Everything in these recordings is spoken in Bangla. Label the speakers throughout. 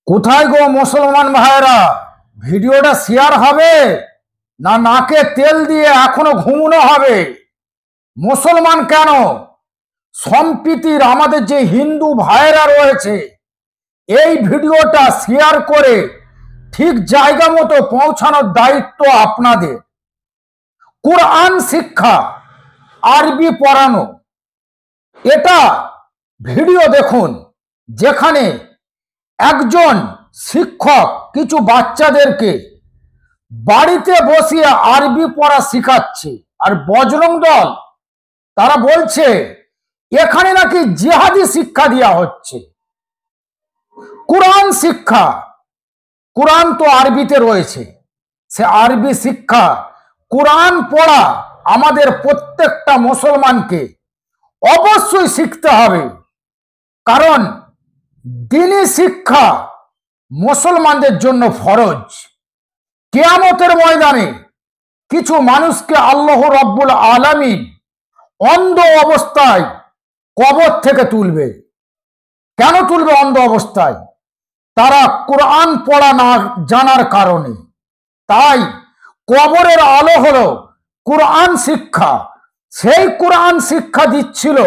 Speaker 1: কোথায় গো মুসলমান ভাইরা, ভিডিওটা শেয়ার হবে না নাকে তেল দিয়ে এখনো ঘুমানো হবে? মুসলমান কেন, সম্প্রীতির আমাদের যে হিন্দু ভাইরা রয়েছে, এই ভিডিওটা শেয়ার করে ঠিক জায়গা মতো পৌঁছানোর দায়িত্ব আপনাদের। কোরআন শিক্ষা, আরবি পড়ানো, এটা ভিডিও দেখুন যেখানে একজন শিক্ষক কিছু বাচ্চাদেরকে বাড়িতে বসিয়ে আরবি পড়া শেখাচ্ছে, আর বজরং দল তারা বলছে এখানে নাকি জিহাদি শিক্ষা দেওয়া হচ্ছে। কোরআন শিক্ষা, কোরআন তো আরবিতে রয়েছে, সে আরবি শিক্ষা কোরআন পড়া আমাদের প্রত্যেকটা মুসলমানকে অবশ্যই শিখতে হবে। কারণ দ্বীনি শিক্ষা মুসলমানদের জন্য ফরজ। কিয়ামতের ময়দানে কিছু মানুষকে আল্লাহ রাব্বুল আলামিন অন্ধ অবস্থায় কবর থেকে তুলবে। কেন তুলবে অন্ধ অবস্থায়? তারা কোরআন পড়া না জানার কারণে। তাই কবরের আলো হলো কোরআন শিক্ষা। সেই কোরআন শিক্ষা দিচ্ছিল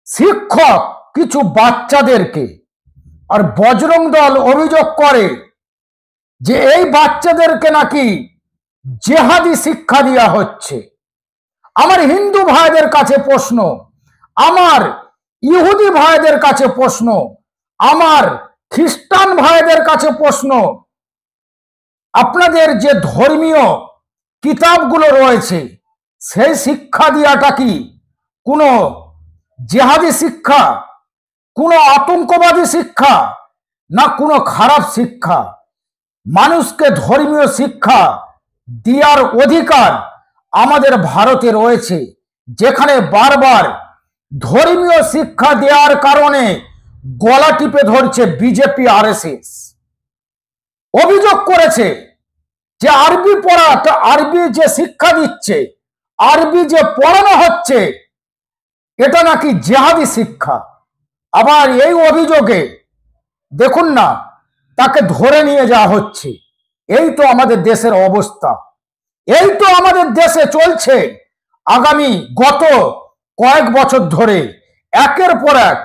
Speaker 1: শিক্ষক কিছু বাচ্চাদেরকে, আর বজরং দল অভিযোগ করে যে এই বাচ্চাদেরকে নাকি জেহাদি শিক্ষা দেওয়া হচ্ছে। আমার হিন্দু ভাইদের কাছে প্রশ্ন, আমার ইহুদি ভাইদের কাছে প্রশ্ন, আমার খ্রিস্টান ভাইদের কাছে প্রশ্ন, আপনাদের যে ধর্মীয় কিতাবগুলো রয়েছে সেই শিক্ষা দেওয়াটা কি কোনো জেহাদি শিক্ষা, কোনো আতঙ্কবাদী শিক্ষা, না কোনো খারাপ শিক্ষা? মানুষকে ধর্মীয় শিক্ষা দেওয়ার অধিকার আমাদের ভারতে রয়েছে, যেখানে বারবার ধর্মীয় শিক্ষা দেওয়ার কারণে গলা টিপে ধরছে বিজেপি আরএসএস। অভিযোগ করেছে যে আরবি পড়া, আরবি যে শিক্ষা দিচ্ছে, আরবি যে পড়ানো হচ্ছে, এটা নাকি জিহাদি শিক্ষা। আবার এই অভিযোগে দেখুন না, তাকে ধরে নিয়ে যাওয়া হচ্ছে। এই তো আমাদের দেশের অবস্থা, এই তো আমাদের দেশে চলছে। আগামী গত কয়েক বছর ধরে একের পর এক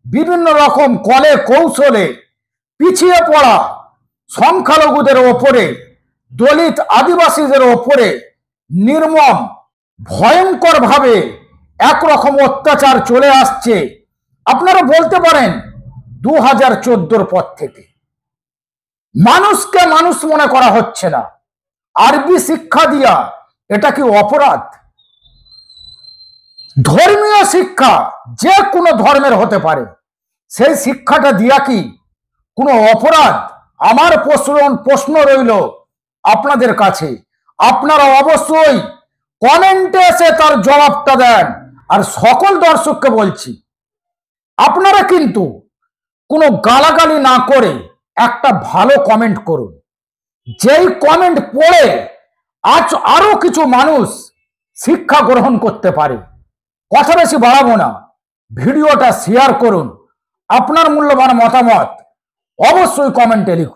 Speaker 1: বিভিন্ন রকম কলে কৌশলে পিছিয়ে পড়া সংখ্যালঘুদের ওপরে, দলিত আদিবাসীদের ওপরে নির্মম ভয়ঙ্কর ভাবে একরকম অত্যাচার চলে আসছে। আপনারা বলতে পারেন 2014 পর থেকে মানুষকে মানুষ মনে করা হচ্ছে না। আরবি শিক্ষা দিয়া এটা কি অপরাধ? ধর্মীয় শিক্ষা যে কোনো ধর্মের হতে পারে, সেই শিক্ষাটা দিয়া কি কোনো অপরাধ? আমার প্রশ্ন রইল আপনাদের কাছে। আপনারা অবশ্যই কমেন্টে এসে তার জবাবটা দেন। আর সকল দর্শককে বলছি, আপনারা কিন্তু কোনো গালাগালি না করে একটা ভালো কমেন্ট করুন। যেই কমেন্ট পড়ে আজ আরো কিছু মানুষ শিক্ষা গ্রহণ করতে পারে। কথা বেশি বাড়াবো না, ভিডিওটা শেয়ার করুন। আপনার মূল্যবান মতামত অবশ্যই কমেন্টে লিখুন।